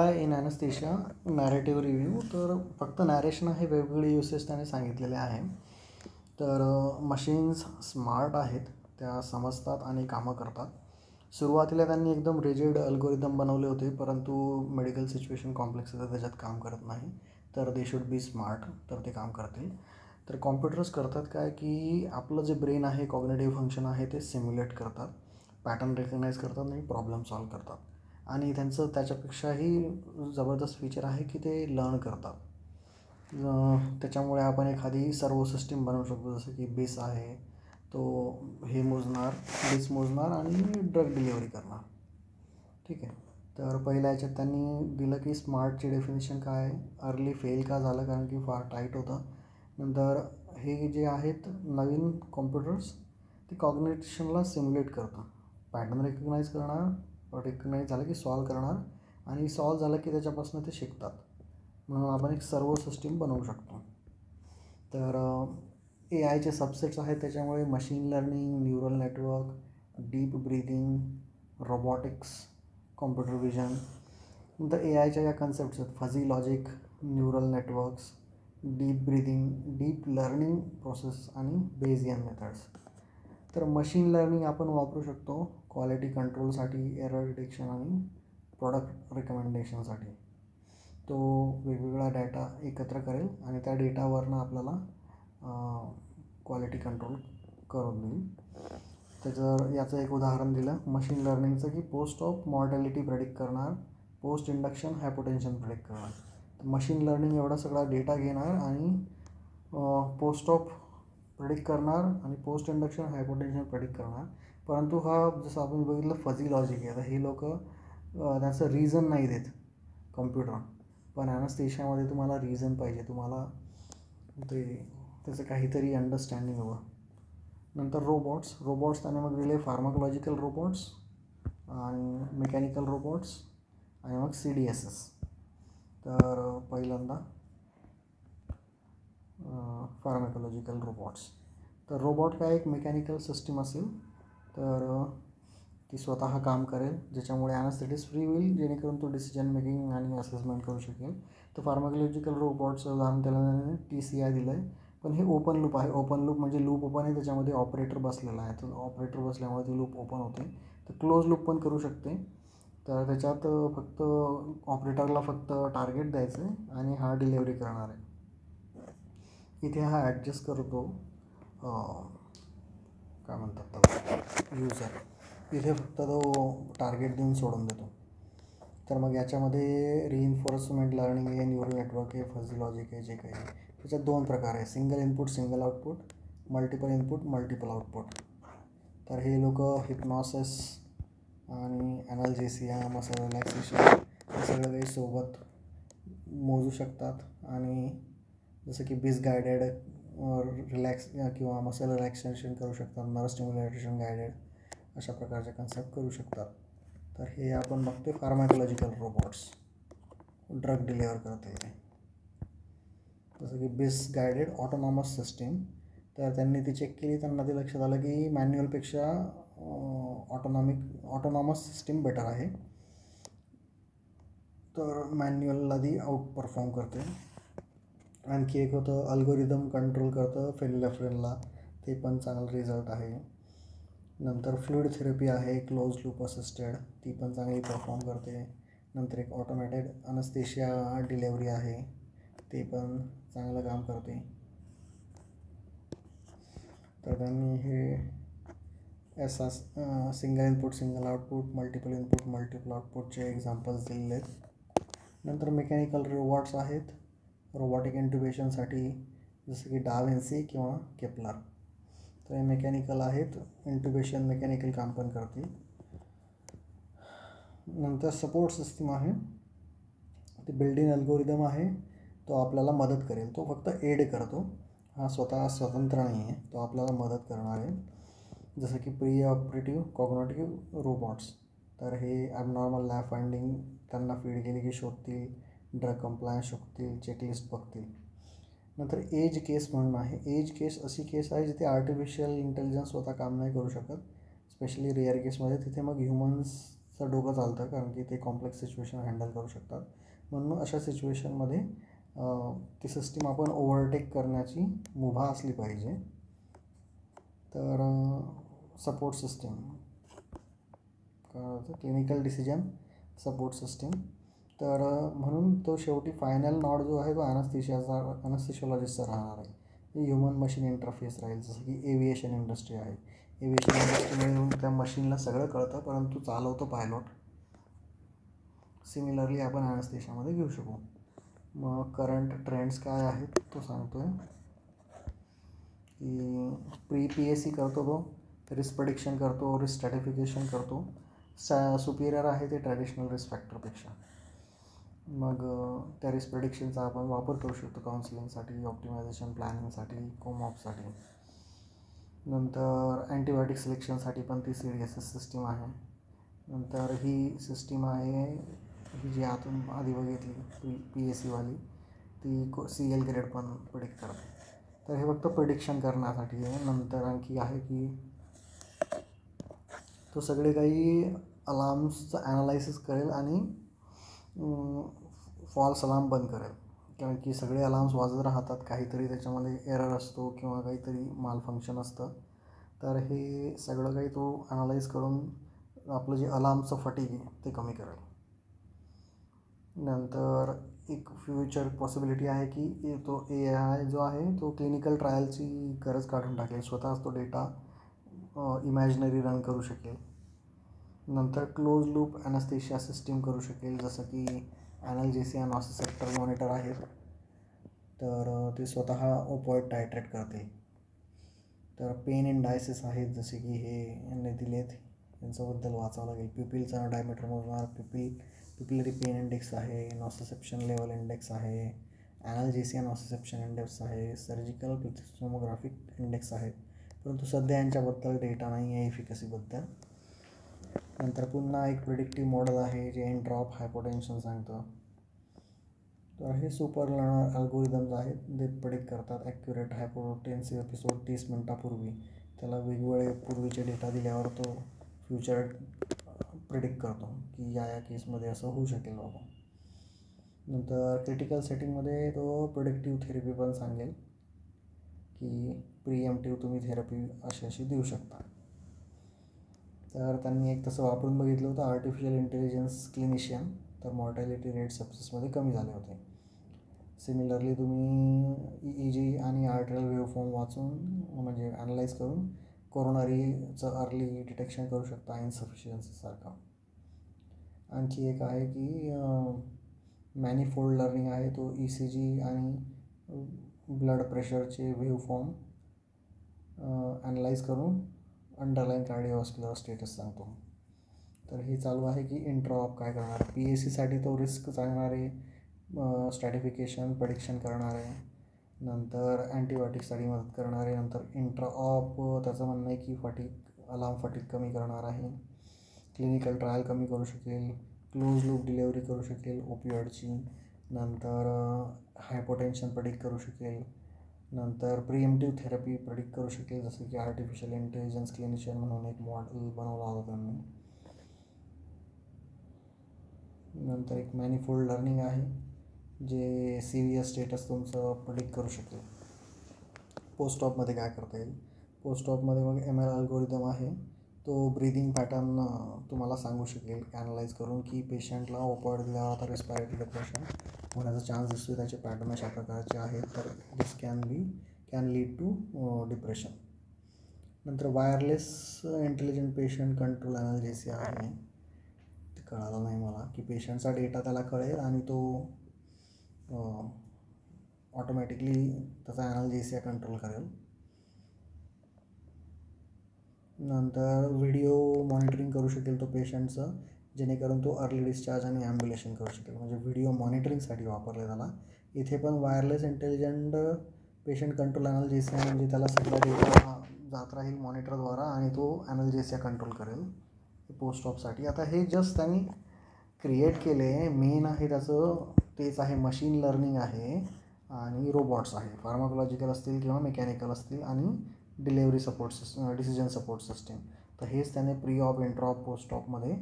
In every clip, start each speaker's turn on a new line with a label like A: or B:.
A: Data in anaesthesia narrative review. तर फक्त narration आहे, वेगवेगळे युसेस त्याने सांगितलेले आहे. तर मशीन्स स्मार्ट आहेत, त्या समजतात आणि कामं करतात. सुरुवातीला त्यांनी एकदम रिजिड अल्गोरिदम बनवले होते, परंतु मेडिकल सिच्युएशन कॉम्प्लेक्स आहे, त्याच्यात काम करत नाही. तर दे शुड बी स्मार्ट, तर ते काम करतील. तर कॉम्प्युटर्स करतात काय की आपलं जे ब्रेन आहे, कॉग्निटिव्ह फंक्शन आहे, ते सिम्युलेट करतात, पॅटर्न रेकग्नाईज करतात आणि प्रॉब्लेम सॉल्व करतात. आणि त्यांचं त्याच्यापेक्षाही जबरदस्त फीचर आहे की ते लर्न करतात. त्याच्यामुळे आपण एखादी सर्वो सिस्टीम बनवू शकतो, जसं की बेस आहे, तो हे मोजणार, बेस मोजणार आणि ड्रग डिलिव्हरी करणार. ठीक आहे. तर पहिल्या याच्यात त्यांनी दिलं की स्मार्टची डेफिनेशन काय आहे, अर्ली फेल का झालं कारण की फार टाईट होतं. नंतर हे जे आहेत नवीन कॉम्प्युटर्स, ते कॉग्निशनला सिम्युलेट करतं, पॅटर्न रेकग्नाईज करणार, रेकग्नाईज झालं की सॉल्व करणार, आणि सॉल्व झालं की त्याच्यापासून ते शिकतात. म्हणून आपण एक सर्वो सिस्टीम बनवू शकतो. तर AI सबसेट्स आहेत, त्याच्यामुळे machine learning, neural network, deep breathing, robotics, computer vision. नंतर AIच्या या कन्सेप्ट्स आहेत, फझी logic, neural networks, deep breathing, deep learning process आणि बेसियन मेथड्स. तर मशीन लर्निंग आपण वापरू शकतो क्वालिटी कंट्रोलसाठी, एरर डिटेक्शन आणि प्रॉडक्ट रिकमेंडेशनसाठी. तो वेगवेगळा डाटा एकत्र करेल आणि त्या डेटावरनं आपल्याला क्वालिटी कंट्रोल करून देईल. याचं एक उदाहरण दिलं मशीन लर्निंगचं की पोस्ट ऑफ मॉर्टॅलिटी प्रेडिक्ट करणार, पोस्ट इंडक्शन हायपोटेन्शन प्रेडिक्ट करणार. तर मशीन लर्निंग एवढा सगळा डेटा घेणार आणि पोस्ट ऑफ प्रेडिक्ट करणार आणि पोस्ट इंडक्शन हायपोटेन्शन प्रेडिक्ट करणार. परंतु हा जसं आपण बघितलं फझी लॉजिक आहे, तर हे लोक त्याचं रिझन नाही देत कम्प्युटर, पण ॲनेस्थेशियामध्ये तुम्हाला रिझन पाहिजे, तुम्हाला ते त्याचं काहीतरी अंडरस्टँडिंग हवं. नंतर रोबोट्स त्याने मग दिले फार्माकोलॉजिकल रोबोट्स आणि मेकॅनिकल रोबोट्स आणि मग CDSS. तर पहिल्यांदा फार्माकोलॉजिकल रोबोट्स. तर रोबोट काय एक मेकॅनिकल सिस्टीम असेल, तर ती स्वतः काम करेल, ज्याच्यामुळे ॲनेस्थेटिस्ट फ्री होईल, जेणेकरून तो डिसिजन मेकिंग आणि असेसमेंट करू शकेल. तर फार्माकोलॉजिकल रोबोट्सचं उदाहरण त्याला TCI दिलं आहे, पण हे ओपन लूप आहे. ओपन लूप म्हणजे लूप ओपन आहे, त्याच्यामध्ये ऑपरेटर बसलेला आहे, तर ऑपरेटर बसल्यामुळे ती लूप ओपन होते. तर क्लोज लूप पण करू शकते. तर त्याच्यात फक्त ऑपरेटरला फक्त टार्गेट द्यायचं आहे आणि हा डिलिव्हरी करणार आहे. इथे हा ॲडजस्ट करतो, काय म्हणतात त्याला, युजर. इथे फक्त तो टार्गेट देऊन सोडून देतो. तर मग याच्यामध्ये रिइन्फोर्समेंट लर्निंग आहे, न्यूरल नेटवर्क आहे, फझी लॉजिक आहे, जे काही आहे. त्याच्यात 2 प्रकार आहे, single input single output, multiple input multiple output. तर हे लोक हिप्नॉसिस आणि ॲनाल्जेसिया, मसल रिलॅक्सेशन हे सगळं काही सोबत मोजू शकतात. आणि जसं की बिस गायडेड रिलॅक्स किंवा मसल रिलॅक्सेशन करू शकतात, नर्व स्टिम्युलेशन गायडेड, अशा प्रकारचे कन्सेप्ट करू शकतात. तर हे आपण बघतो फार्माकोलॉजिकल रोबोट्स, ड्रग डिलिव्हर करते ते. जसं की बिस गायडेड ऑटोनॉमस सिस्टीम. तर त्यांनी ती चेक केली, त्यांना ते लक्षात आलं की मॅन्युअलपेक्षा ऑटोनॉमस सिस्टीम बेटर आहे. तर मॅन्युअलला ती आउट परफॉर्म करते. आणखी एक होतं अल्गोरिदम कंट्रोल करतं फेनिलेफ्रेनला, ते पण चांगलं रिझल्ट आहे. नंतर फ्लुइड थेरपी आहे, क्लोज लूप असिस्टेड, ती पण चांगली परफॉर्म करते. नंतर एक ऑटोमॅटेड ॲनेस्थेशिया डिलेव्हरी आहे, ते पण चांगलं काम करते. तर त्यांनी हे single input single output, multiple input multiple आउटपुटचे एक्झाम्पल्स दिलेले आहेत. नंतर मेकॅनिकल रोबोट्स आहेत, रोबोटिक इंट्युबेशनसाठी, जसं की डा विन्सी किंवा केपलर. तर हे मेकॅनिकल आहेत, इंट्युबेशन मेकॅनिकल काम पण करते. नंतर सपोर्ट सिस्टीम आहे, ती बिल्डिंग अल्गोरिदम आहे, तो आपल्याला मदत करेल, तो फक्त एड करतो, हा स्वतः स्वतंत्र नाही आहे, तो आपल्याला मदत करणार आहे. जसं की प्री ऑपरेटिव्ह कॉग्निटिव्ह रोबोट्स. तर हे ॲबनॉर्मल लॅब फाइंडिंग त्यांना फीड केली की शोधतील, ड्रग कंप्लायन्स शोधतील, चेकलिस्ट बघतील. नंतर एज केस म्हणून आहे. एज केस अशी केस आहे जिथे आर्टिफिशियल इंटेलिजन्स स्वतः काम नाही करू शकत, स्पेशली रेअर केसमध्ये. तिथे मग ह्युमन्सचा डोकं चालतं, कारण की ते कॉम्प्लेक्स सिच्युएशन हँडल करू शकतात. म्हणून अशा सिच्युएशनमध्ये ती सिस्टीम आपण ओव्हरटेक करण्याची मुभा असली पाहिजे. तर support system clinical decision support system. तर म्हणून तो शेवटी फायनल नॉड जो आहे तो ॲनास्थेशिओलॉजिस्टचा राहणार आहे. ह्युमन मशीन इंटरफेस राहील. जसं की एव्हिएशन इंडस्ट्री आहे. एव्हिएशन इंडस्ट्रीमध्ये त्या मशीनला सगळं कळतं, परंतु चालवतो पायलट. सिमिलरली आपण ॲनास्थेशियामध्ये घेऊ शकू. मग करंट ट्रेंड्स काय आहेत तो सांगतो आहे की PSC करतो, तो रिस्क प्रेडिक्शन करतो, रिस्क स्ट्रॅटिफिकेशन करतो. सुपिरियर आहे ते ट्रॅडिशनल रिस्क फॅक्टरपेक्षा. मग त्या रिस्क प्रेडिक्शनचा आपण वापर करू शकतो काउन्सिलिंगसाठी, ऑप्टिमायझेशन प्लॅनिंगसाठी, कोमॉपसाठी. नंतर अँटीबायोटिक सिलेक्शनसाठी पण ती CDSS सिस्टीम आहे. नंतर ही सिस्टीम आहे ही जी आधी बघितली PSCवाली, ती CL ग्रेड पण प्रिडिक्ट करते. तर हे फक्त प्रिडिक्शन करण्यासाठी आहे. नंतर आणखी आहे की तो सगळे काही अलार्म्सचं ॲनालायसिस करेल आणि फॉल्स अलार्म बंद करेल. कारण की सगळे अलार्म्स वाजत राहतात, काहीतरी त्याच्यामध्ये एरर असतो किंवा काहीतरी माल फंक्शन असतं. तर हे सगळं काही तो ॲनालाइज करून आपलं जे अलार्मचं फटीग आहे ते कमी करेल. नंतर एक फ्युचर पॉसिबिलिटी आहे की तो AI जो आहे तो क्लिनिकल ट्रायलची गरज काढून टाकेल. स्वतःच तो डेटा इमॅजिनरी रन करू शकेल. नंतर क्लोज लूप ॲनास्थेशिया सिस्टीम करू शकेल. जसं की ॲनाल्जेसिया नॉसिसेप्टर मॉनिटर आहेत, तर ते स्वतः ओपॉइड टायट्रेट करते. तर पेन इन डायसिस आहेत, जसे की हे यांनी दिलेत, यांच्याबद्दल वाचावं लागेल. प्युपिलचा डायमीटर मोजणार, प्युपिलरी पेन इंडेक्स आहे, नॉसिसेप्शन लेवल इंडेक्स आहे, ॲनाल्जेसिया नॉसिसेप्शन इंडेक्स आहे, सर्जिकल सोनोग्राफिक इंडेक्स आहे. परंतु सध्या यांच्याबद्दल डेटा नाही आहे एफिकसीबद्दल. नंतर पुन्हा एक प्रिडिक्टिव्ह मॉडेल आहे जे एंट्रॉप हायपोटेन्शन सांगतं. तर हे सुपर लर्नर अल्गोरिदम्स आहेत, ते प्रिडिक्ट करतात ॲक्युरेट हायपोटेन्सिव्ह एपिसोड 30 मिनटापूर्वी. त्याला वेगवेगळे पूर्वीचे डेटा दिल्यावर तो फ्युचर प्रिडिक्ट करतो की या केसमध्ये असं होऊ शकेल बाबा. नंतर क्रिटिकल सेटिंगमध्ये तो प्रिडिक्टिव्ह थेरपी पण सांगेल की प्रिएम्प्टिव्ह तुम्ही थेरपी अशी देऊ शकता. तर त्यांनी एक तसं वापरून बघितलं होतं आर्टिफिशियल इंटेलिजन्स क्लिनिशियन. तर मॉर्टॅलिटी रेट सेप्सिसमध्ये कमी झाले होते. सिमिलरली तुम्ही EEG आणि आर्टरियल वेव्हफॉर्म वाचून म्हणजे ॲनालाइज करून कोरोनरीचं अर्ली डिटेक्शन करू शकता इन्सफिशियन्सीसारखा. आणखी एक आहे की मॅनिफोल्ड लर्निंग आहे, तो ECG आणि ब्लड प्रेशरचे वेव्हफॉर्म ॲनालाइज करून अंडरलाईन कार्डिओव्हास्क्युलर स्टेटस सांगतो. तर हे चालू आहे की इंट्राऑप काय करणार. PSCसाठी तो रिस्क सांगणार आहे, स्ट्रॅटिफिकेशन प्रेडिक्शन करणार आहे, नंतर अँटीबायोटिकसाठी मदत करणार आहे. नंतर इंट्राऑप त्याचं म्हणणं आहे की अलार्म फटीग कमी करणार आहे, क्लिनिकल ट्रायल कमी करू शकेल, क्लोज लूप डिलेवरी करू शकेल ओपिओइडची, नंतर हायपोटेन्शन प्रेडिक्ट करू शकेल, नंतर प्रिएम्प्टिव्ह थेरपी प्रेडिक्ट करू शकेल. जसं की आर्टिफिशियल इंटेलिजन्स क्लिनिशियन म्हणून एक मॉडेल बनवला होता त्यांनी. नंतर एक मॅनिफोल्ड लर्निंग आहे जे CVS स्टेटस तुमचं प्रेडिक्ट करू शकेल. पोस्टऑपमध्ये काय करता येईल, पोस्टऑपमध्ये मग ML अल्गोरिदम आहे, तो ब्रीदिंग पॅटर्न तुम्हाला सांगू शकेल ॲनालाइज करून की पेशंटला ओपॉइड दिल्यावर आता रेस्पिरेटरी डिप्रेशन होण्याचा चान्स दिसतो, त्याचे पॅटर्न अशा प्रकारचे आहेत. तर दिस कॅन लीड टू डिप्रेशन. नंतर वायरलेस इंटेलिजंट पेशंट कंट्रोल ॲनाल्जेसिया आहे, ते कळालं नाही मला, की पेशंटचा डेटा त्याला कळेल आणि तो ऑटोमॅटिकली त्याचा ॲनाल्जेसिया कंट्रोल करेल. नंतर व्हिडिओ मॉनिटरिंग करू शकेल तो पेशंटचं, जेणेकरून तो अर्ली डिस्चार्ज आणि ॲम्ब्युलेशन करू शकेल. म्हणजे व्हिडिओ मॉनिटरिंगसाठी वापरले त्याला. इथे पण वायरलेस इंटेलिजंट पेशंट कंट्रोल ॲनाल्जेसिया म्हणजे त्याला सगळा डेटा जात राहील मॉनिटरद्वारा आणि तो ॲनाल्जेसिया कंट्रोल करेल पोस्टऑपसाठी. आता हे जस्ट त्यांनी क्रिएट केले, मेन आहे त्याचं तेच आहे, मशीन लर्निंग आहे आणि रोबॉट्स आहे, फार्माकोलॉजिकल असतील किंवा मेकॅनिकल असतील, आणि delivery support system, decision support system. तर हेच त्याने प्री ऑप इंट्रॉप पोस्ट ऑपमध्ये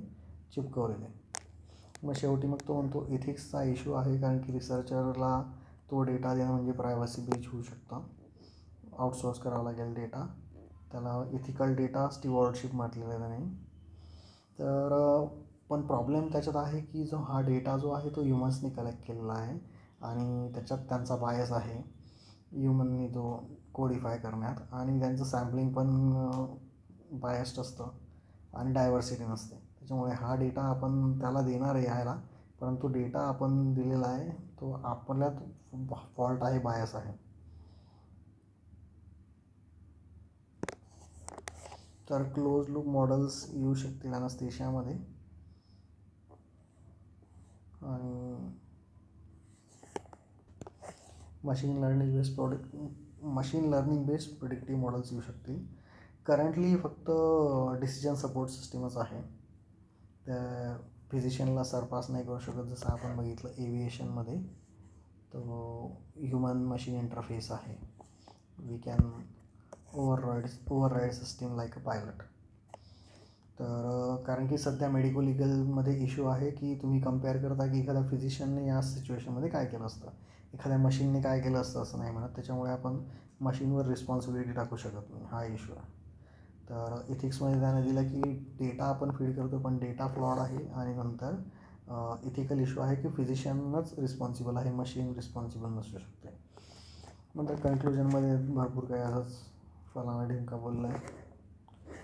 A: चिपकवलेले. मग शेवटी मग तो म्हणतो इथिक्सचा इश्यू आहे, कारण की रिसर्चरला तो डेटा देणं म्हणजे प्रायव्हसी ब्रीच होऊ शकतं, आउटसोर्स करावं लागेल डेटा. त्याला इथिकल डेटा स्टीवॉर्डशिप म्हटलेलं आहे त्याने. तर पण प्रॉब्लेम त्याच्यात आहे की जो हा डेटा जो आहे तो ह्युमन्सनी कलेक्ट केलेला आहे आणि त्याच्यात त्यांचा बायस आहे ह्युमननी तो कोडिफाय करण्यात, आणि त्यांचं सॅम्पलिंग पण बायस्ड असतं आणि डायव्हर्सिटी नसते. त्याच्यामुळे हा डेटा आपण त्याला देणार आहे यायला, परंतु डेटा आपण दिलेला आहे तो आपल्यात फॉल्ट आहे, बायस आहे. तर क्लोज लूप मॉडेल्स येऊ शकतील ॲनास्थेशियामध्ये. आणि machine learning based predictive models येऊ शकतील. करंटली फक्त डिसिजन सपोर्ट सिस्टीमच आहे, त्या फिजिशियनला सरपास नाही करू शकत. जसं आपण बघितलं एव्हिएशनमध्ये तो ह्युमन मशीन इंटरफेस आहे. We can override system like a pilot. तर कारण की सध्या मेडिको लिगलमध्ये इश्यू आहे की तुम्ही कम्पेअर करता की एखाद्या फिजिशियनने या सिच्युएशनमध्ये काय केलं असतं, एखाद्या मशीनने काय केलं असतं असं नाही म्हणत. त्याच्यामुळे आपण मशीनवर रिस्पॉन्सिबिलिटी टाकू शकत नाही, हा इश्यू आहे. तर इथिक्समध्ये त्याने दिलं की डेटा आपण फीड करतो पण डेटा फ्लॉड आहे, आणि नंतर इथिकल इश्यू आहे की फिजिशियनच रिस्पॉन्सिबल आहे, मशीन रिस्पॉन्सिबल नसू शकते. नंतर कन्क्लुजनमध्ये भरपूर काही असंच फलाना ढिमका बोललं आहे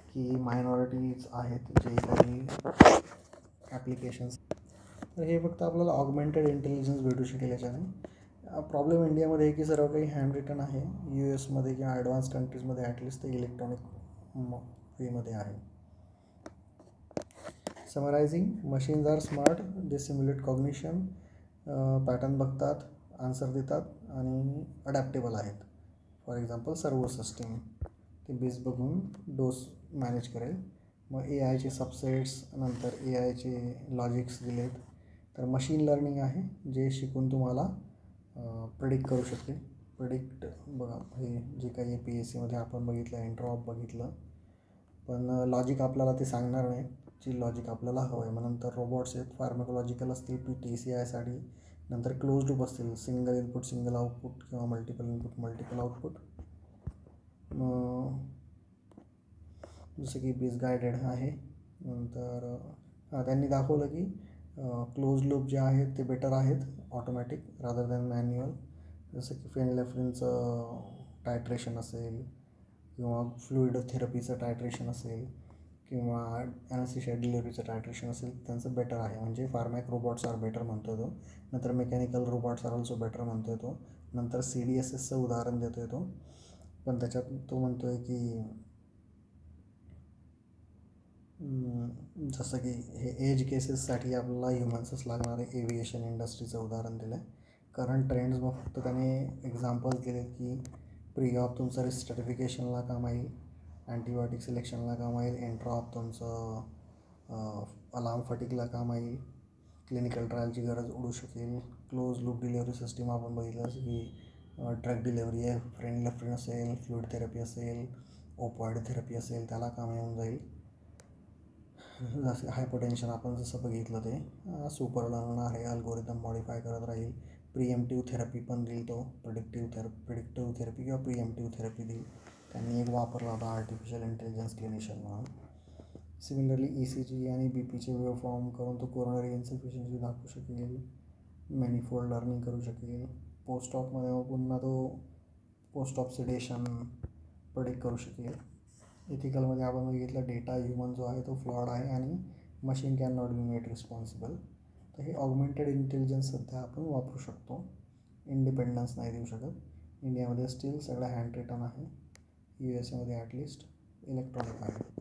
A: की मायनॉरिटीज आहेत जे काही ॲप्लिकेशन्स. तर हे फक्त आपल्याला ऑगमेंटेड इंटेलिजन्स भेटू शकेल याच्याने. प्रॉब्लेम इंडियामध्ये आहे की सर्व काही हँड रिटन आहे. US मध्ये किंवा ॲडव्हान्स कंट्रीजमध्ये ॲटलिस्ट ते इलेक्ट्रॉनिक वेमध्ये आहे. समरायझिंग, मशीन्स आर स्मार्ट, दे सिम्युलेट कॉग्निशन, पॅटर्न बघतात, आन्सर देतात आणि अडॅप्टेबल आहेत. फॉर एक्झाम्पल सर्वो सिस्टीम ते बेस बघून डोस मॅनेज करेल. मग AIचे सबसेट्स, नंतर AIचे लॉजिक्स दिलेत. तर मशीन लर्निंग आहे जे शिकून तुम्हाला प्रेडिक्ट करू शकते. प्रेडिक्ट बघा, हे जे काही PSCमध्ये आपण बघितलं, इंट्रॉप बघितलं, पण लॉजिक आपल्याला ते सांगणार नाही जी लॉजिक आपल्याला हवं आहे. मग नंतर रोबोट्स आहेत, फार्माकोलॉजिकल असतील TCIसाठी. नंतर क्लोज लूप असतील, सिंगल इनपुट सिंगल आउटपुट किंवा मल्टिपल इनपुट मल्टिपल आउटपुट. जसं की बेस गायडेड आहे. नंतर त्यांनी दाखवलं की क्लोज लूप जे आहेत ते बेटर आहेत ऑटोमॅटिक रादर दॅन मॅन्युअल. जसं की फेनलेफ्रिनचं टायट्रेशन असेल किंवा फ्लुइड थेरपीचं टायट्रेशन असेल किंवा ॲनेस्थेशिया डिलिव्हरीचं टायट्रेशन असेल, त्यांचं बेटर आहे. म्हणजे फार्मॅक रोबोट्स आर बेटर म्हणतो तो. नंतर mechanical robots are also better म्हणतो तो. नंतर CDSSचं उदाहरण देतो तो, पण त्याच्यात तो म्हणतो आहे की जसं की हे एज केसेससाठी आपल्याला ह्युमन्सच लागणार आहे. एव्हिएशन इंडस्ट्रीचं उदाहरण दिलं आहे. करंट ट्रेंड्स मग फक्त त्याने एक्झाम्पल्स दिलेत की प्री ऑफ तुमचं रिस्क स्ट्रॅटिफिकेशनला काम येईल, अँटीबायोटिक सिलेक्शनला काम येईल, इंट्रॉप तुमचं अलार्म फटिकला काम येईल, क्लिनिकल ट्रायलची गरज उडू शकेल. क्लोज लूप डिलिव्हरी सिस्टीम आपण बघितलं की ड्रग डिलिव्हरी आहे, फेनलेफ्रिन असेल, फ्लुइड थेरपी असेल, ओपॉइड थेरपी असेल, त्याला काम येऊन जाईल. जसं हायपोटेन्शन आपण जसं बघितलं ते सुपर लर्न आहे, अल्गोरिदम मॉडिफाय करत राहील. प्रिएम्प्टिव्ह थेरपी पण देईल तो, प्रिडिक्टिव्ह थेरपी किंवा प्रिएम्प्टिव्ह थेरपी देईल. त्यांनी एक वापरला होता आर्टिफिशियल इंटेलिजन्स क्लिनिशियन म्हणून. सिमिलरली ECG आणि BPचे वेव फॉर्म करून तो कोरोनरी इन्सफिशियन्सी दाखवू शकेल, मॅनिफोल्ड लर्निंग करू शकेल. पोस्ट ऑपमध्ये पुन्हा तो पोस्ट ऑफ सिडेशन प्रेडिक्ट करू शकेल. इथिकलमध्ये आपण बघितलं डेटा ह्युमन जो आहे तो फ्लॉड आहे आणि machine can not be made responsible. तर हे ऑगमेंटेड इंटेलिजन्स सध्या आपण वापरू शकतो, इंडिपेंडन्स नाही देऊ शकत. इंडियामध्ये स्टील सगळं हँड रिटन आहे, USA मध्ये ॲटलिस्ट इलेक्ट्रॉनिक आहे.